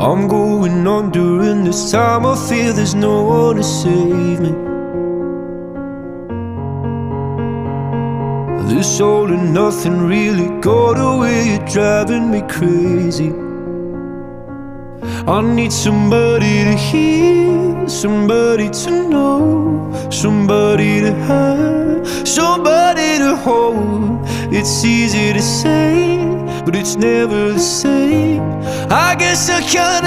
I'm going on during this time. I feel there's no one to save me. This all and nothing really got away. You're driving me crazy. I need somebody to hear, somebody to know, somebody to have, somebody to hold. It's easy to say, but it's never the same. I guess I kinda